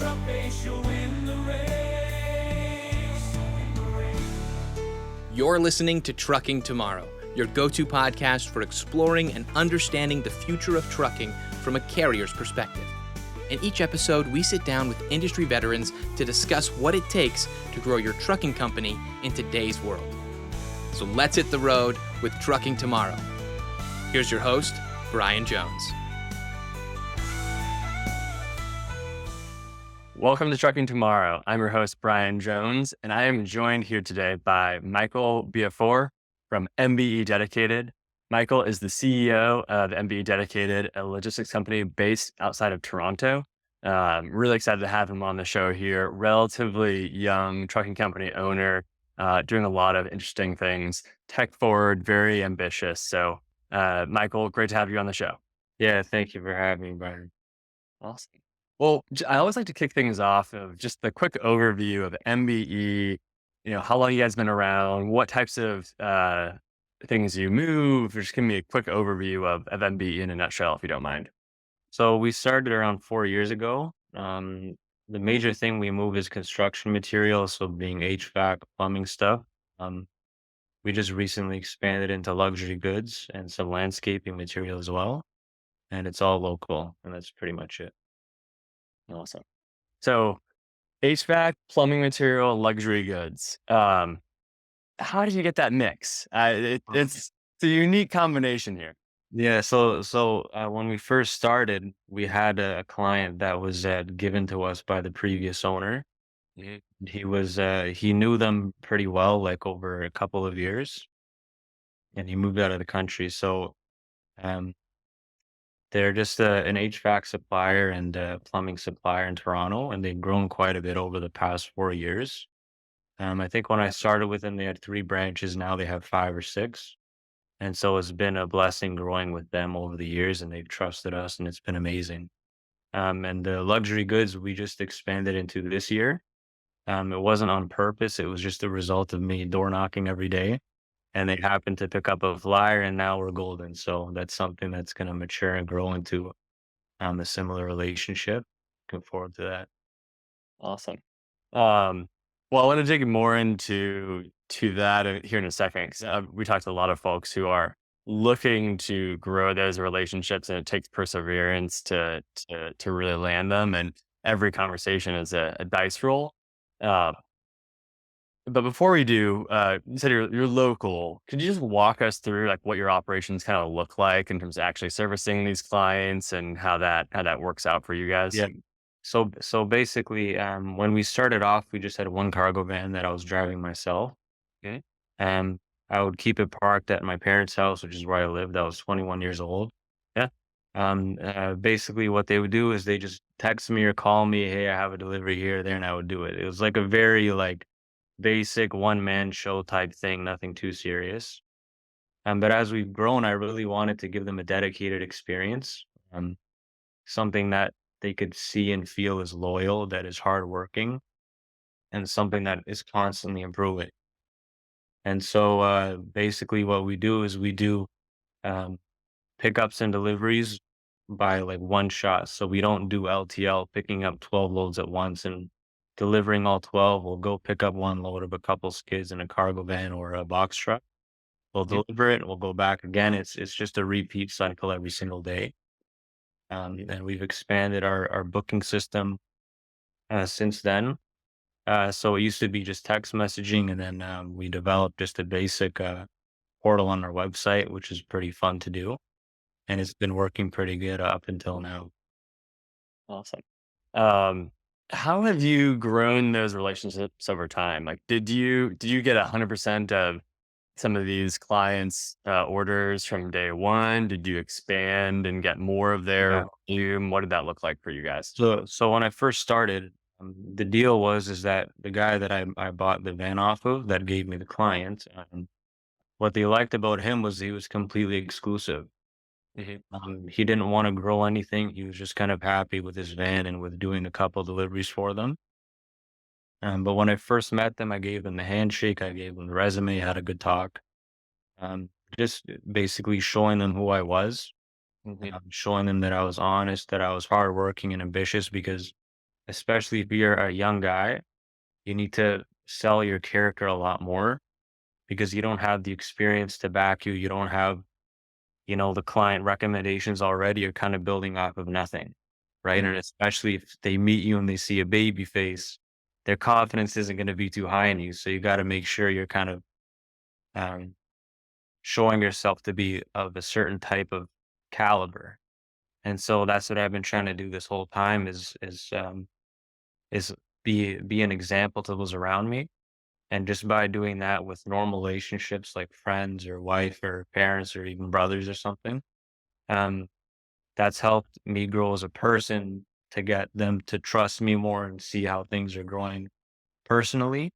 truck base, you'll win the race. You're listening to Trucking Tomorrow, your go-to podcast for exploring and understanding the future of trucking from a carrier's perspective. In each episode, we sit down with industry veterans to discuss what it takes to grow your trucking company in today's world. So let's hit the road with Trucking Tomorrow. Here's your host, Brian Jones. Welcome to Trucking Tomorrow. I'm your host, Brian Jones, and I am joined here today by Michael Biafore from MBE Dedicated. Michael is the CEO of MBE Dedicated, a logistics company based outside of Toronto. Really excited to have him on the show here. Relatively young trucking company owner, doing a lot of interesting things, tech forward, very ambitious. So, Michael, great to have you on the show. Yeah, thank you for having me, Brian. Awesome. Well, I always like to kick things off of just the quick overview of MBE. How long you guys been around, what types of things you move. Just give me a quick overview of MBE in a nutshell, if you don't mind. So we started around 4 years ago. The major thing we move is construction materials, so being HVAC, plumbing stuff. We just recently expanded into luxury goods and some landscaping material as well. And it's all local, and that's pretty much it. Awesome. So HVAC, plumbing material, luxury goods. How did you get that mix? It's a unique combination here. Yeah, so when we first started, we had a client that was given to us by the previous owner. He knew them pretty well, like over a couple of years, and he moved out of the country. So um, they're just an HVAC supplier and a plumbing supplier in Toronto, and they've grown quite a bit over the past 4 years. I think when I started with them, they had 3 branches. Now they have 5 or 6. And so it's been a blessing growing with them over the years, and they've trusted us, and it's been amazing. And the luxury goods we just expanded into this year. It wasn't on purpose. It was just a result of me door knocking every day. And they happened to pick up a flyer, and now we're golden. So that's something that's going to mature and grow into a similar relationship. Looking forward to that. Awesome. Well, I want to dig more into that here in a second, because we talked to a lot of folks who are looking to grow those relationships, and it takes perseverance to really land them. And every conversation is a dice roll. But before we do, you said you're local. Could you just walk us through like what your operations kind of look like in terms of actually servicing these clients and how that works out for you guys? Yeah. So basically, when we started off, we just had one cargo van that I was driving myself. Okay. And I would keep it parked at my parents' house, which is where I lived. I was 21 years old. Yeah. Basically what they would do is they just text me or call me, hey, I have a delivery here, there, and I would do it. It was like a very basic one-man show type thing, nothing too serious. But as we've grown, I really wanted to give them a dedicated experience, something that they could see and feel is loyal, that is hardworking, and something that is constantly improving. And so basically what we do is we do pickups and deliveries by one shot. So we don't do LTL, picking up 12 loads at once and delivering all 12. We'll go pick up one load of a couple skids in a cargo van or a box truck. We'll deliver it and we'll go back again. It's just a repeat cycle every single day. And we've expanded our booking system since then. So it used to be just text messaging, and then we developed just a basic portal on our website, which is pretty fun to do. And it's been working pretty good up until now. Awesome. How have you grown those relationships over time? Like, did you get 100% of some of these clients' orders from day one? Did you expand and get more of their volume? What did that look like for you guys? So when I first started, the deal is that the guy that I bought the van off of that gave me the client, what they liked about him was he was completely exclusive. He didn't want to grow anything. He was just kind of happy with his van and with doing a couple deliveries for them. But when I first met them, I gave them the handshake, I gave them the resume, had a good talk. Just basically showing them who I was, showing them that I was honest, that I was hardworking and ambitious, because especially if you're a young guy, you need to sell your character a lot more because you don't have the experience to back you. You don't have, the client recommendations already. You're kind of building off of nothing, right? And especially if they meet you and they see a baby face, their confidence isn't going to be too high in you. So you got to make sure you're kind of um, showing yourself to be of a certain type of caliber. And so that's what I've been trying to do this whole time is be an example to those around me. And just by doing that with normal relationships like friends or wife or parents or even brothers or something, um, that's helped me grow as a person to get them to trust me more and see how things are growing personally.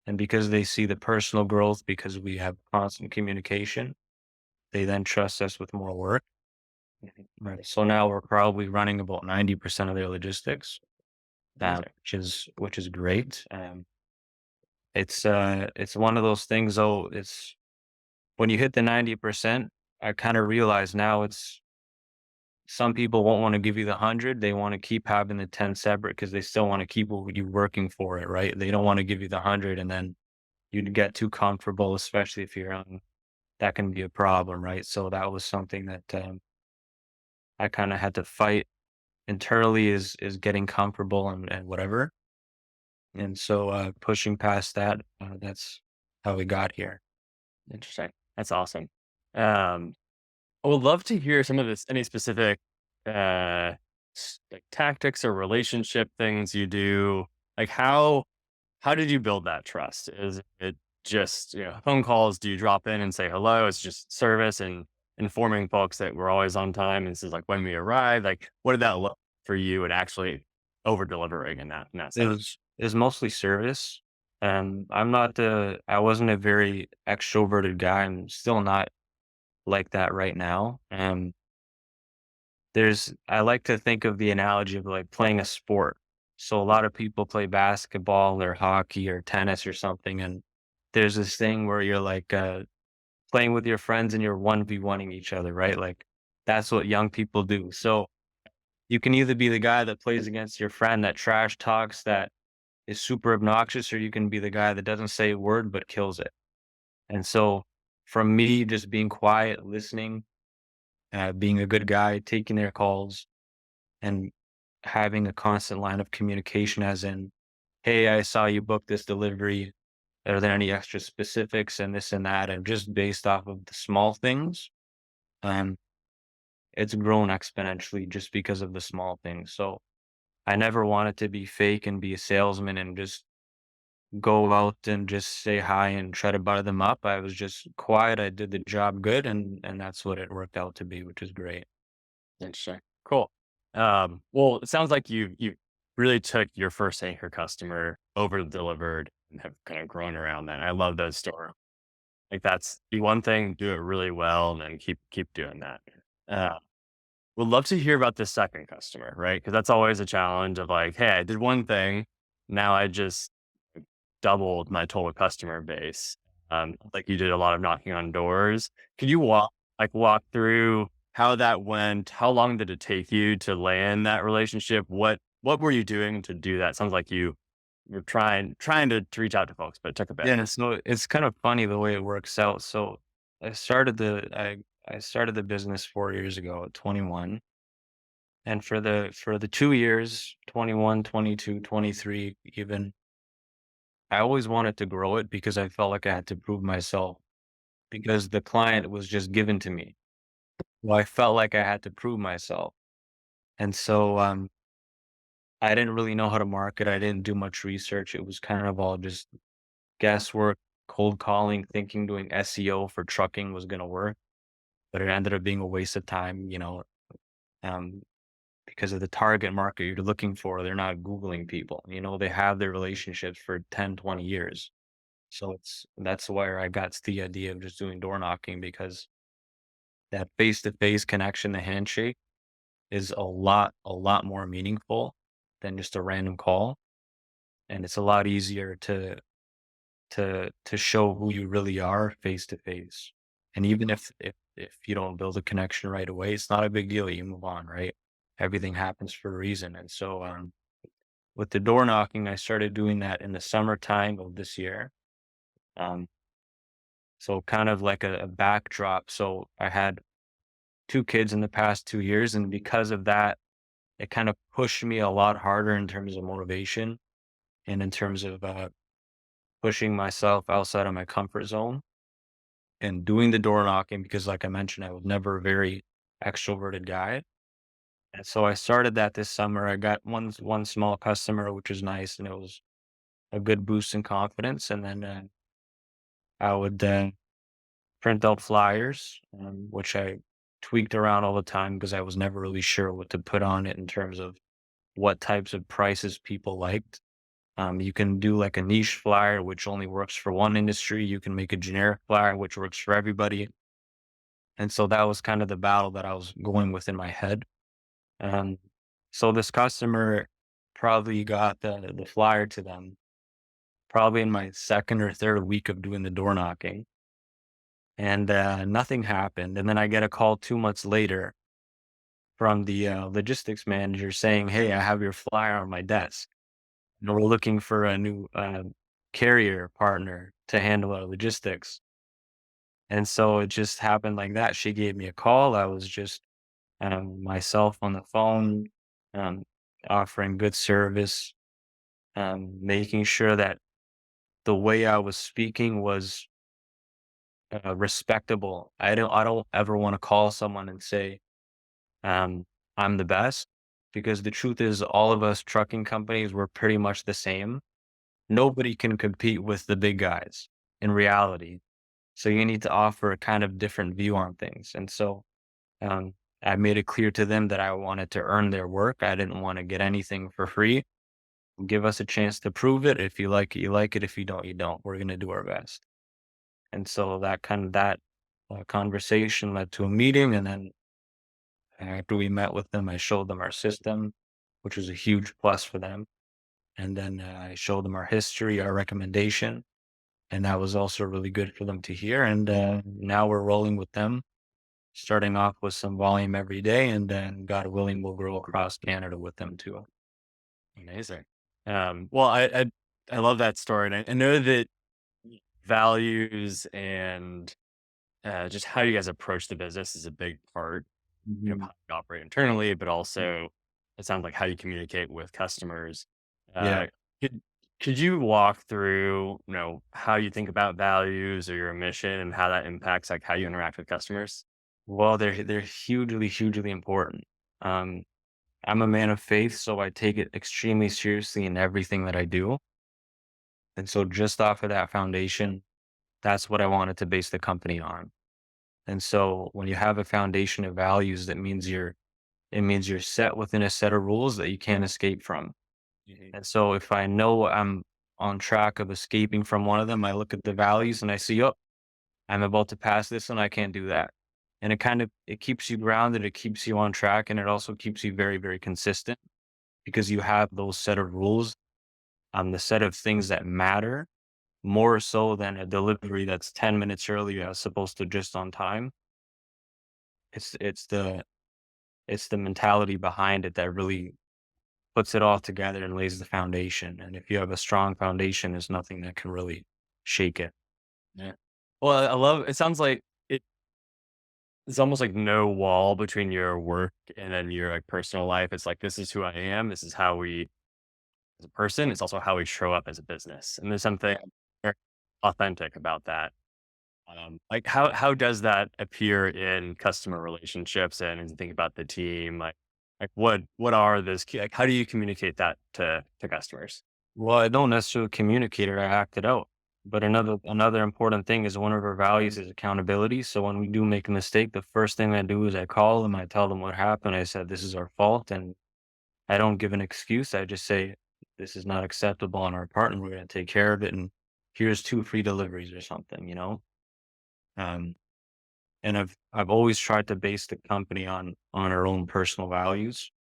And because they see the personal growth, because we have constant communication, they then trust us with more work. Right. So now we're probably running about 90% of their logistics, Amazing. which is great. It's one of those things though, it's when you hit the 90%, I kind of realize now it's some people won't want to give you the 100. They want to keep having the 10 separate because they still want to keep you working for it, right? They don't want to give you the 100 and then you'd get too comfortable, especially if you're young. That can be a problem, right? So that was something that I kind of had to fight internally is getting comfortable and whatever. And so pushing past that, that's how we got here. Interesting. That's awesome. Um, I would love to hear some of this, any specific uh, like tactics or relationship things you do. Like how did you build that trust? Is it just phone calls? Do you drop in and say hello? It's just service and informing folks that we're always on time. And this is like when we arrive. Like what did that look for you and actually over delivering in that It sense? was it was mostly service. And I wasn't a very extroverted guy. I'm still not like that right now. I like to think of the analogy of like playing a sport. So a lot of people play basketball or hockey or tennis or something. And there's this thing where you're like playing with your friends and you're 1v1ing each other, right? Like that's what young people do. So you can either be the guy that plays against your friend that trash talks, that is super obnoxious, or you can be the guy that doesn't say a word but kills it. And so from me just being quiet, listening, being a good guy, taking their calls, and having a constant line of communication, as in, hey, I saw you book this delivery. Are there any extra specifics and this and that? And just based off of the small things, um, it's grown exponentially just because of the small things. So I never wanted to be fake and be a salesman and just go out and just say hi and try to butter them up. I was just quiet. I did the job good, and that's what it worked out to be, which is great. Interesting. Cool. Well, it sounds like you really took your first anchor customer, over delivered, and have kind of grown around that. I love those stories. Like that's the one thing, do it really well, and then keep doing that. Uh, would love to hear about the second customer, right? Because that's always a challenge of like, hey, I did one thing, now I just doubled my total customer base. Like you did a lot of knocking on doors. Could you walk through how that went? How long did it take you to land that relationship? What were you doing to do that? Sounds like you were trying to reach out to folks, but it took a bit. Yeah, so it's kind of funny the way it works out. So I started the I started the business 4 years ago at 21. And for the 2 years, 21, 22, 23, even, I always wanted to grow it because I felt like I had to prove myself because the client was just given to me. Well, I felt like I had to prove myself. And so I didn't really know how to market. I didn't do much research. It was kind of all just guesswork, cold calling, thinking doing SEO for trucking was going to work, but it ended up being a waste of time, um, because of the target market you're looking for. They're not Googling people, they have their relationships for 10, 20 years. So that's where I got to the idea of just doing door knocking because that face to face connection, the handshake is a lot more meaningful than just a random call. And it's a lot easier to show who you really are face to face. And even if you don't build a connection right away, it's not a big deal. You move on, right? Everything happens for a reason. And so with the door knocking, I started doing that in the summertime of this year. Um, so kind of like a backdrop. So I had 2 kids in the past 2 years, and because of that, it kind of pushed me a lot harder in terms of motivation and in terms of pushing myself outside of my comfort zone and doing the door knocking because, like I mentioned, I was never a very extroverted guy. And so I started that this summer. I got one small customer, which was nice, and it was a good boost in confidence. And then I would print out flyers, which I tweaked around all the time because I was never really sure what to put on it in terms of what types of prices people liked. You can do like a niche flyer, which only works for one industry. You can make a generic flyer, which works for everybody. And so that was kind of the battle that I was going with in my head. Um, so this customer probably got the flyer to them probably in my second or third week of doing the door knocking, and nothing happened. And then I get a call 2 months later from the logistics manager saying, "Hey, I have your flyer on my desk. And we're looking for a new carrier partner to handle our logistics." And so it just happened like that. She gave me a call. I was just myself on the phone, um, offering good service, making sure that the way I was speaking was respectable. I don't ever want to call someone and say um, I'm the best, because the truth is all of us trucking companies, we're pretty much the same. Nobody can compete with the big guys in reality. So you need to offer a kind of different view on things. And so um, I made it clear to them that I wanted to earn their work. I didn't want to get anything for free. Give us a chance to prove it. If you like it, you like it. If you don't, you don't. We're going to do our best. And so that conversation led to a meeting. And then after we met with them, I showed them our system, which was a huge plus for them. And then I showed them our history, our recommendation. And that was also really good for them to hear. And now we're rolling with them, starting off with some volume every day. And then, God willing, we'll grow across Canada with them too. Amazing. Well, I love that story, and I know that values and just how you guys approach the business is a big part of Mhm. how you operate internally, but also it sounds like how you communicate with customers. Yeah. Uh, could could you walk through, how you think about values or your mission and how that impacts like how you interact with customers? Well, they're hugely, hugely important. Um, I'm a man of faith, so I take it extremely seriously in everything that I do. And so just off of that foundation, that's what I wanted to base the company on. And so when you have a foundation of values, it means you're set within a set of rules that you can't escape from. Mhm. And so if I know I'm on track of escaping from one of them, I look at the values and I see, oh, I'm about to pass this and I can't do that. And it keeps you grounded, it keeps you on track, and it also keeps you very, very consistent because you have those set of rules on the set of things that matter more so than a delivery that's 10 minutes early as supposed to just on time. It's it's the it's the mentality behind it that really puts it all together and lays the foundation. And if you have a strong foundation, there's nothing that can really shake it. Yeah. Well, I love it. Sounds like it's almost like no wall between your work and then your like personal life. It's like this is who I am. This is how we as a person. It's also how we show up as a business. And there's something very authentic about that. Like how does that appear in customer relationships and as you think about the team? Like what are those key, like how do you communicate that to customers? Well, I don't necessarily communicate it, I act it out. But another important thing is one of our values is accountability. So when we do make a mistake, the first thing I do is I call them, I tell them what happened. I said, this is our fault. And I don't give an excuse. I just say, this is not acceptable on our part and we're going to take care of it. And here's 2 free deliveries or something. Um, and I've always tried to base the company on our own personal values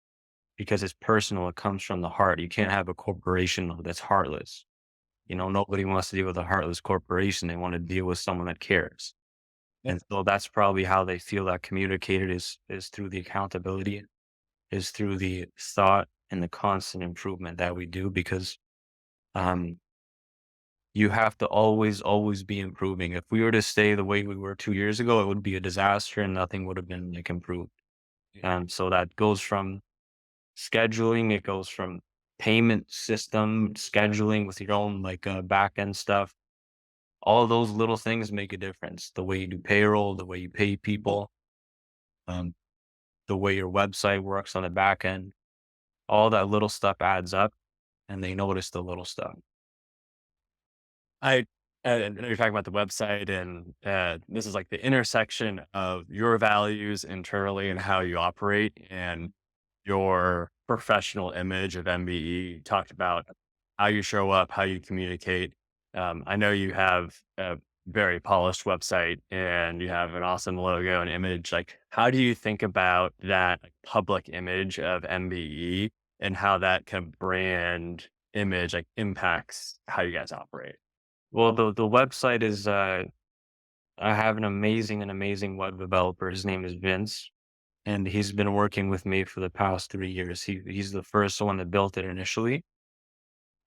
because it's personal. It comes from the heart. You can't have a corporation that's heartless. Nobody wants to deal with a heartless corporation. They want to deal with someone that cares. Yeah. And so that's probably how they feel that communicated is through the accountability, is through the thought and the constant improvement that we do, because um, you have to always be improving. If we were to stay the way we were 2 years ago, it would be a disaster and nothing would have been like improved. And so that goes from scheduling, it goes from payment system scheduling with your own like back end stuff. All those little things make a difference. The way you do payroll, the way you pay people, um, the way your website works on the back end, all that little stuff adds up, and they notice the little stuff. I and you're talking about the website, and this is like the intersection of your values internally and how you operate, and your professional image of MBE. You talked about how you show up, how you communicate. I know you have a very polished website, and you have an awesome logo and image. Like, how do you think about that like, public image of MBE and how that kind of brand image like impacts how you guys operate? Well, the website is I have an amazing web developer. His name is Vince, and he's been working with me for the past 3 years. He's the first one that built it initially,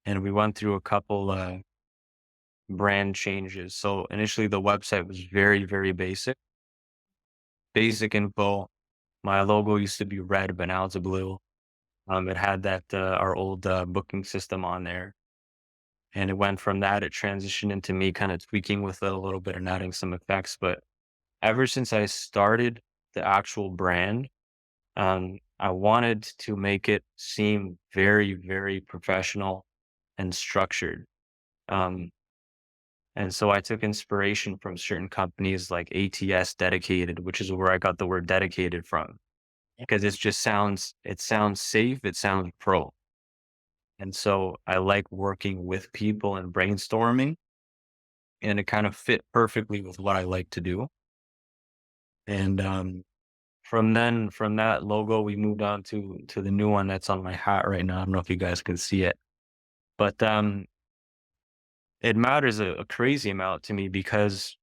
and we went through a couple brand changes. So initially, the website was very basic info. My logo used to be red, but now it's a blue. It had that our old booking system on there, and it went from that. It transitioned into me kind of tweaking with it a little bit and adding some effects. But ever since I started the actual brand, I wanted to make it seem very professional and structured. Um, and so I took inspiration from certain companies like ATS Dedicated, which is where I got the word dedicated from, because it sounds safe, it sounds pro. And so I like working with people and brainstorming, and it kind of fit perfectly with what I like to do. And from that logo, we moved on to the new one that's on my hat right now. I don't know if you guys can see it, but it matters a crazy amount to me because,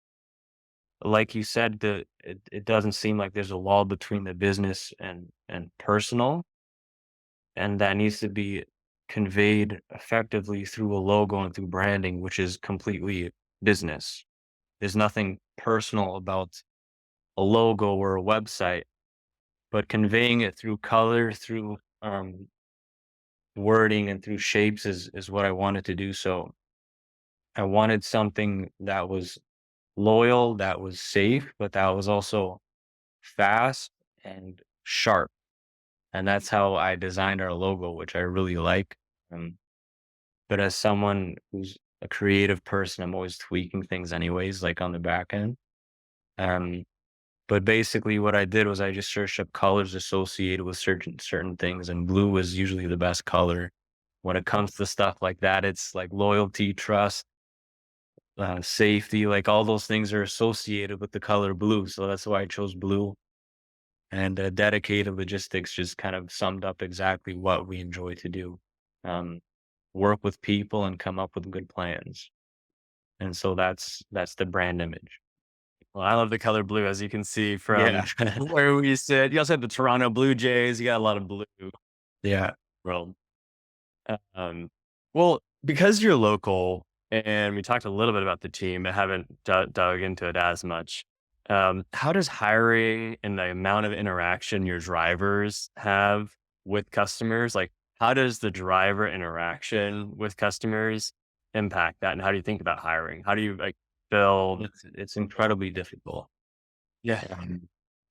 like you said, it doesn't seem like there's a wall between the business and personal, and that needs to be conveyed effectively through a logo and through branding, which is completely business. There's nothing personal about a logo or a website, but conveying it through color, through wording, and through shapes is what I wanted to do. So I wanted something that was loyal, that was safe, but that was also fast and sharp. And that's how I designed our logo, which I really like. Um, but as someone who's a creative person, I'm always tweaking things anyways, like on the back end. Um, but basically what I did was I just searched up colors associated with certain things, and blue is usually the best color. When it comes to stuff like that, it's like loyalty, trust, safety, like all those things are associated with the color blue. So that's why I chose blue. And dedicated logistics just kind of summed up exactly what we enjoy to do. Um, Work with people and come up with good plans. And so that's the brand image. Well, I love the color blue, as you can see Yeah. from where we sit. You also have the Toronto Blue Jays. You got a lot of blue. Yeah. World. Um, well, because you're local, and we talked a little bit about the team, but haven't dug into it as much. How does hiring and the amount of interaction your drivers have with customers, like how does the driver interaction with customers impact that? And how do you think about hiring? How do you like build? It's incredibly difficult. Yeah.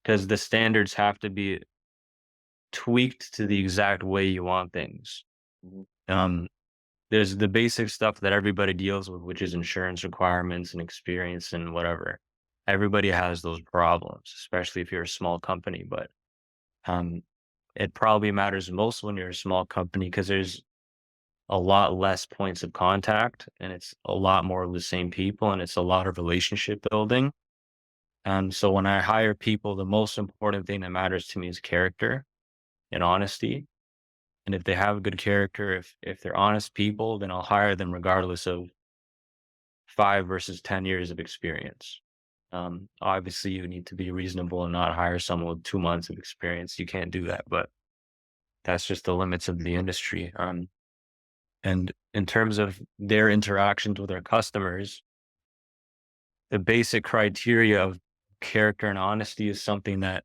Because the standards have to be tweaked to the exact way you want things. Um, there's the basic stuff that everybody deals with, which is insurance requirements and experience and whatever. Everybody has those problems, especially if you're a small company. But um, it probably matters most when you're a small company because there's a lot less points of contact, and it's a lot more of the same people, and it's a lot of relationship building. So when I hire people, the most important thing that matters to me is character and honesty. And if they have a good character, if they're honest people, then I'll hire them regardless of 5 versus 10 years of experience. Obviously, you need to be reasonable and not hire someone with 2 months of experience. You can't do that. But that's just the limits of the industry. And in terms of their interactions with our customers, the basic criteria of character and honesty is something that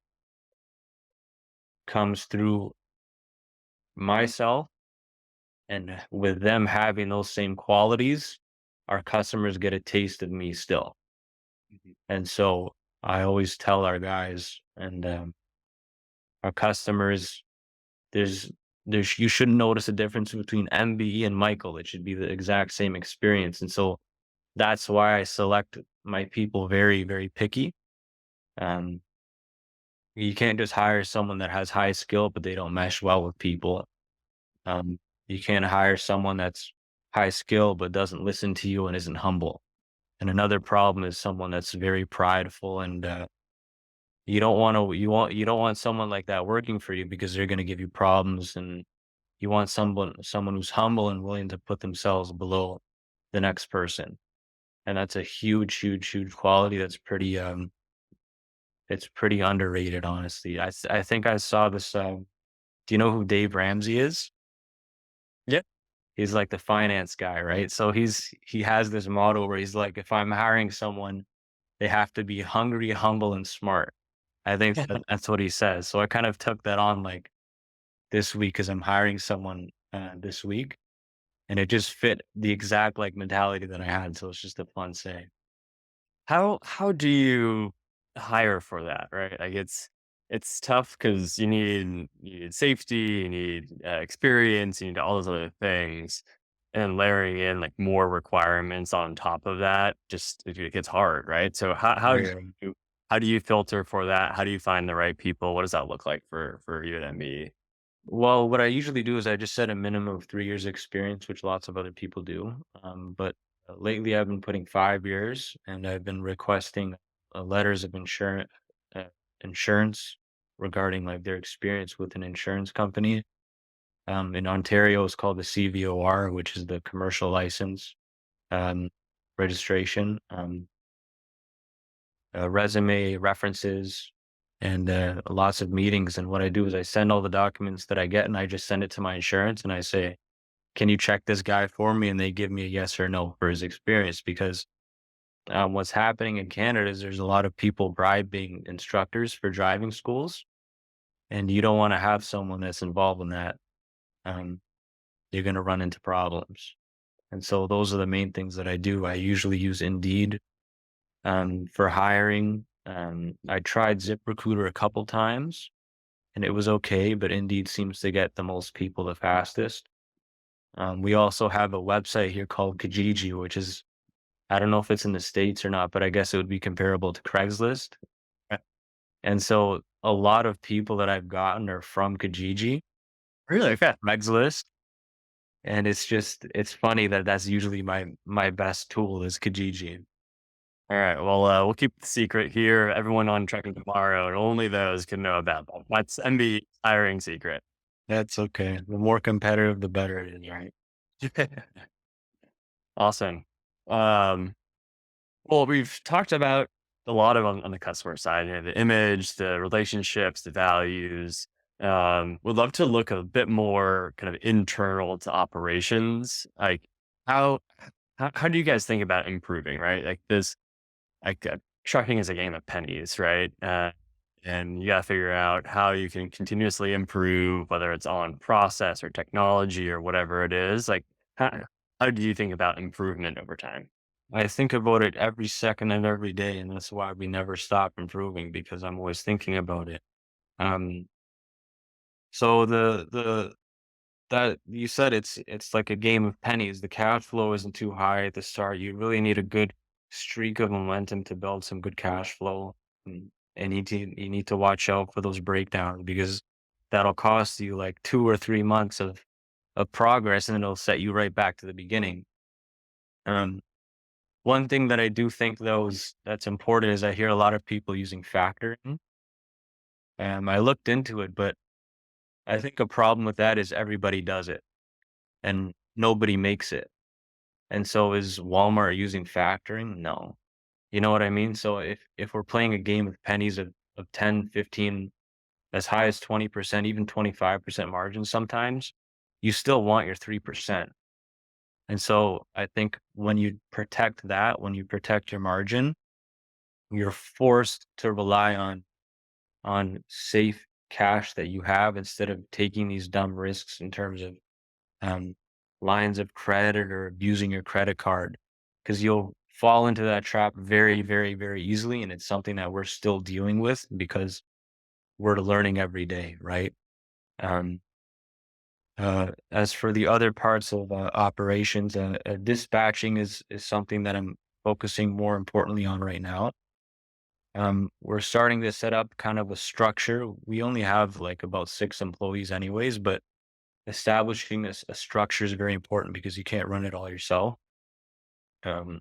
comes through myself, and with them having those same qualities, our customers get a taste of me still. Mhm. And so I always tell our guys and our customers, there's you shouldn't notice a difference between MBE and Michael. It should be the exact same experience. And so that's why I select my people very, very picky. Um, you can't just hire someone that has high skill, but they don't mesh well with people. Um, you can't hire someone that's high skill, but doesn't listen to you and isn't humble. And another problem is someone that's very prideful, and you don't want someone like that working for you because they're going to give you problems. And you want someone who's humble and willing to put themselves below the next person. And that's a huge, huge, huge quality that's it's pretty underrated, honestly. I think I saw this. Do you know who Dave Ramsey is? Yeah. He's like the finance guy, right? So he has this motto where he's like, if I'm hiring someone, they have to be hungry, humble, and smart. I think that's what he says. So I kind of took that on like this week because I'm hiring someone this week, and it just fit the exact like mentality that I had. So it's just a fun say. How do you hire for that, right? Like it's tough because you need safety, you need experience, you need all those other things, and layering in like more requirements on top of that just it gets hard, right? So Right. how do you filter for that? How do you find the right people? What does that look like for you at MBE? Well, what I usually do is I just set a minimum of 3 years experience, which lots of other people do. But lately, I've been putting 5 years, and I've been requesting letters of insurance regarding like their experience with an insurance company. In Ontario, it's called the CVOR, which is the commercial license um, registration. Resume, references, and lots of meetings. And what I do is I send all the documents that I get, and I just send it to my insurance, and I say, "Can you check this guy for me?" And they give me a yes or no for his experience. Because what's happening in Canada is there's a lot of people bribing instructors for driving schools, and you don't want to have someone that's involved in that. Um, you're going to run into problems. And so those are the main things that I do. I usually use Indeed for hiring. I tried ZipRecruiter a couple times and it was okay, but Indeed seems to get the most people the fastest. We also have a website here called Kijiji, which is, I don't know if it's in the States or not, but I guess it would be comparable to Craigslist. Uh, And so a lot of people that I've gotten are from Kijiji, Really? Okay. Craigslist. And it's funny that that's usually my best tool is Kijiji. All right. Well, we'll keep the secret here. Everyone on Tracking Tomorrow, and only those can know about that. That's MB hiring secret. That's okay. The more competitive, the better it is, right? Awesome. Um, well, we've talked about a lot of on the customer side, the image, the relationships, the values. Would love to look a bit more kind of internal to operations. Like how how do you guys think about improving, right? Like this, trucking is a game of pennies, right? And you got to figure out how you can continuously improve, whether it's on process or technology or whatever it is. Like, how do you think about improvement over time? I think about it every second of every day, and that's why we never stop improving because I'm always thinking about it. Um, so the that you said it's like a game of pennies. The cash flow isn't too high at the start. You really need a good streak of momentum to build some good cash flow. And you need to watch out for those breakdowns because that'll cost you like 2 or 3 months of progress, and it'll set you right back to the beginning. Um, One thing that I do think though is that's important is I hear a lot of people using factoring. I looked into it, but I think a problem with that is everybody does it and nobody makes it. And so is Walmart using factoring? No. You know what I mean? So if we're playing a game of pennies of 10, 15 as high as 20%, even 25% margins sometimes, you still want your 3%. And so I think when you protect that, when you protect your margin, you're forced to rely on safe cash that you have instead of taking these dumb risks in terms of um, lines of credit or abusing your credit card, because you'll fall into that trap very, very, very easily. And it's something that we're still dealing with because we're learning every day, right? Um, as for the other parts of operations, dispatching is something that I'm focusing more importantly on right now. We're starting to set up kind of a structure. We only have like about 6 employees anyways, but establishing a structure is very important because you can't run it all yourself. Um,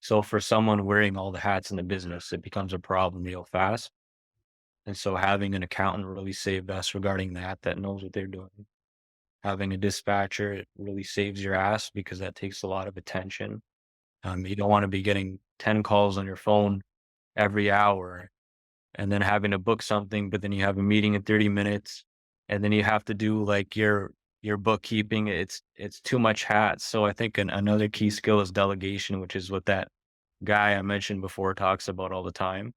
so for someone wearing all the hats in the business, it becomes a problem real fast. And so having an accountant really saved us regarding that knows what they're doing. Having a dispatcher, it really saves your ass because that takes a lot of attention. You don't want to be getting 10 calls on your phone every hour and then having to book something, but then you have a meeting in 30 minutes and then you have to do like your bookkeeping. It's too much hats. So I think another key skill is delegation, which is what that guy I mentioned before talks about all the time.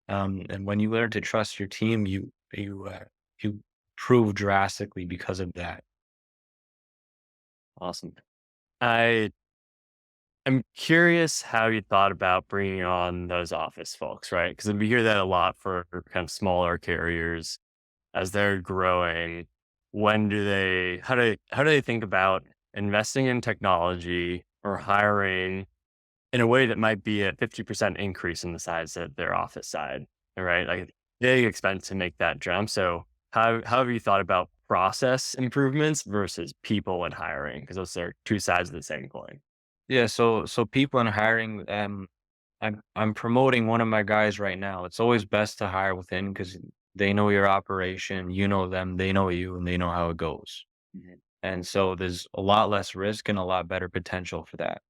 And when you learn to trust your team, you prove drastically because of that. Awesome. I I'm curious how you thought about bringing on those office folks, right? Because we hear that a lot for kind of smaller carriers as they're growing. When do they, how do they think about investing in technology or hiring in a way that might be a 50% increase in the size of their office side, right? Like big expense to make that jump. So how have you thought about process improvements versus people and hiring? Because those are two sides of the same coin. Yeah, so people in hiring, I'm promoting one of my guys right now. It's always best to hire within because they know your operation, you know them, they know you, and they know how it goes. Mhm. And so there's a lot less risk and a lot better potential for that.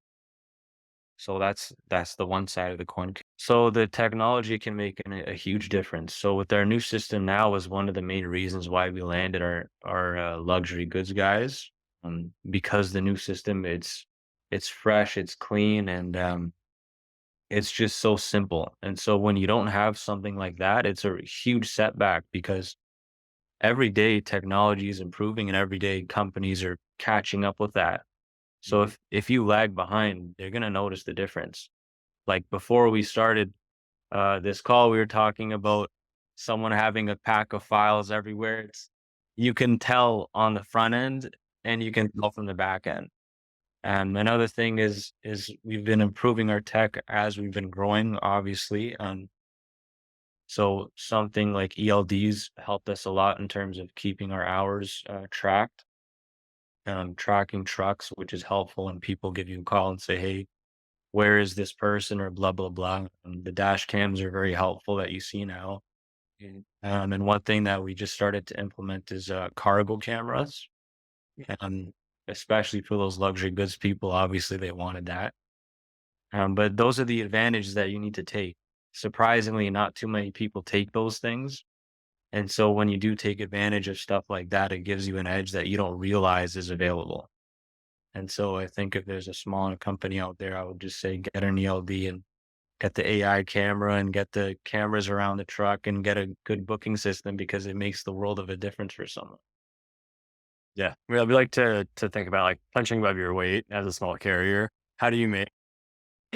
So that's the one side of the coin. So the technology can make a huge difference. So with our new system now is one of the main reasons why we landed our luxury goods guys. Because the new system it's fresh, it's clean, and it's just so simple. And so when you don't have something like that, it's a huge setback because every day technology is improving and every day companies are catching up with that. So if you lag behind, they're gonna notice the difference. Like before we started this call, we were talking about someone having a pack of files everywhere. You can tell on the front end and you can tell from the back end. And another thing is we've been improving our tech as we've been growing, obviously. So something like ELDs helped us a lot in terms of keeping our hours tracked, tracking trucks, which is helpful. And people give you a call and say, "Hey, where is this person?" or blah blah blah. And the dash cams are very helpful that you see now. And one thing that we just started to implement is cargo cameras, um, especially for those luxury goods people. Obviously, they wanted that. But those are the advantages that you need to take. Surprisingly, not too many people take those things. And so when you do take advantage of stuff like that, it gives you an edge that you don't realize is available. And so I think if there's a smaller company out there, I would just say get an ELD and get the AI camera and get the cameras around the truck and get a good booking system because it makes the world of a difference for someone. Yeah. We like to think about like punching above your weight as a small carrier. How do you make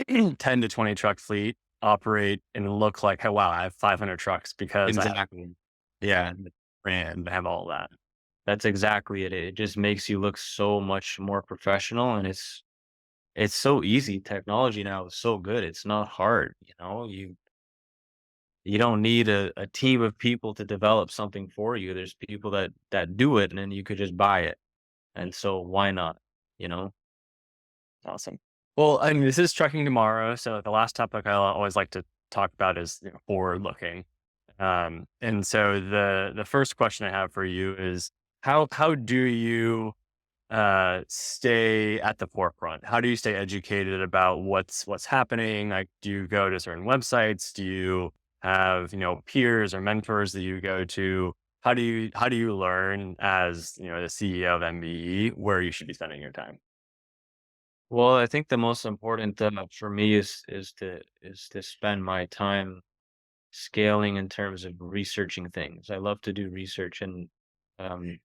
10 to 20 truck fleet operate and look like, oh, wow, I have 500 trucks because I have Exactly. Yeah, the brand, I have all that. that's exactly it. It just makes you look so much more professional and it's so easy. Technology now is so good. It's not hard, you don't need a team of people to develop something for you. There's people that do it and then you could just buy it. And so why not? You know? Awesome. Well, I mean, this is trucking tomorrow. So the last topic I always like to talk about is forward looking. And so the first question I have for you is how do you stay at the forefront? How do you stay educated about what's happening? Like, do you go to certain websites? Do you have, peers or mentors that you go to? How do you learn as, the CEO of MBE where you should be spending your time? Well, I think the most important for me is to spend my time scaling in terms of researching things. I love to do research, and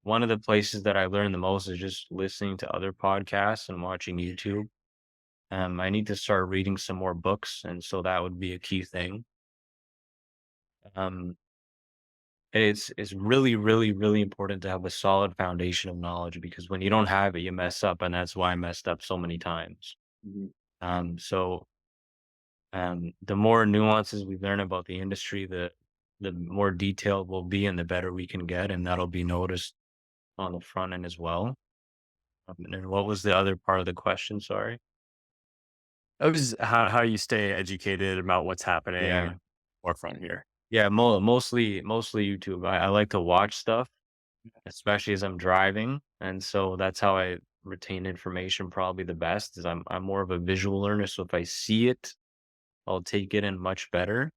one of the places that I learn the most is just listening to other podcasts and watching YouTube. I need to start reading some more books, and so that would be a key thing. Um, it's really, really, really important to have a solid foundation of knowledge, because when you don't have it, you mess up, and that's why I messed up so many times. Mhm. So the more nuances we learn about the industry, the more detailed we'll be, and the better we can get, and that'll be noticed on the front end as well. And what was the other part of the question? Sorry. It was how you stay educated about what's happening Yeah. forefront here. Yeah, mostly YouTube. I like to watch stuff, especially as I'm driving, and so that's how I retain information probably the best. Is I'm more of a visual learner, so if I see it, I'll take it in much better.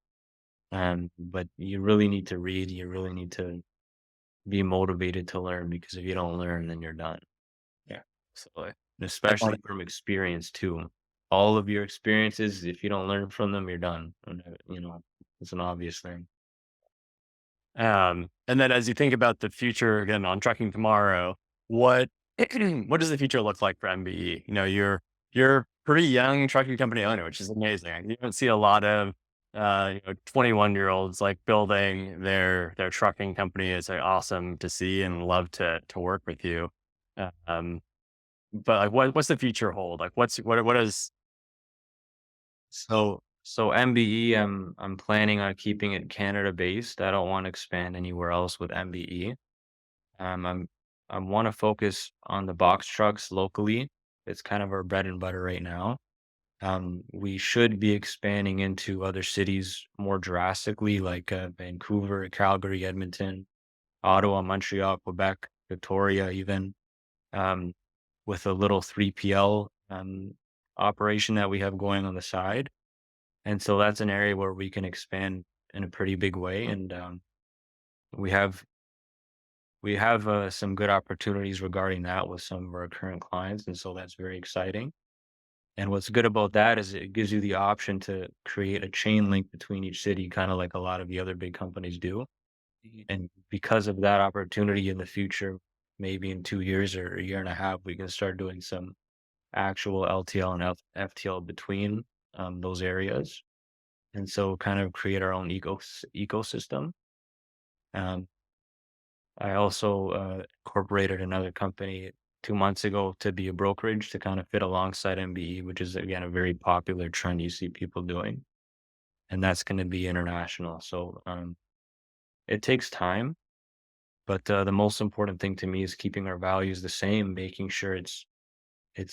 But you really need to read. You really need to be motivated to learn, because if you don't learn, then you're done. Yeah. So, and I especially wanna- from experience too. All of your experiences, if you don't learn from them, you're done. And, it's an obvious thing. and then as you think about the future again on trucking tomorrow, what what does the future look like for MBE? You're a pretty young trucking company owner, which is amazing. You don't see a lot of 21-year-olds like building their trucking company. It's like awesome to see and love to work with you. Um, but like what's the future hold? Like what is So MBE, I'm planning on keeping it Canada based. I don't want to expand anywhere else with MBE. I want to focus on the box trucks locally. It's kind of our bread and butter right now. We should be expanding into other cities more drastically, like Vancouver, Calgary, Edmonton, Ottawa, Montreal, Quebec, Victoria, even um, with a little 3PL operation that we have going on the side. And so that's an area where we can expand in a pretty big way. And we have some good opportunities regarding that with some of our current clients. And so that's very exciting. And what's good about that is it gives you the option to create a chain link between each city, kind of like a lot of the other big companies do. And because of that opportunity in the future, maybe in 2 years or a year and a half, we can start doing some actual LTL and FTL between those areas. And so kind of create our own ecosystem. Um, I also incorporated another company 2 months ago to be a brokerage to kind of fit alongside MBE, which is again a very popular trend you see people doing, and that's going to be international. So it takes time, but the most important thing to me is keeping our values the same, making sure it's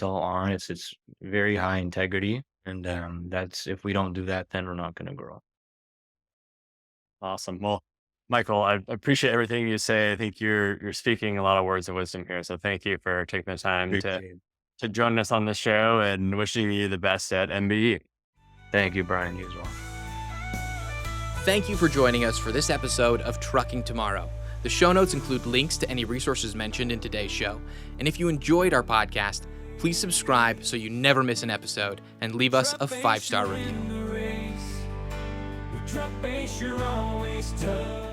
all honest, it's very high integrity, and that's if we don't do that, then we're not going to grow. awesome? Well, Michael, I appreciate everything you say. I think you're speaking a lot of words of wisdom here. So thank you for taking the time Appreciate it. to join us on the show, and wishing you the best at MBE. Thank you, Brian. You as well. Thank you for joining us for this episode of Trucking Tomorrow. The show notes include links to any resources mentioned in today's show. And if you enjoyed our podcast, please subscribe so you never miss an episode, and leave us a 5-star review. In the race, with truck base, you're always tough.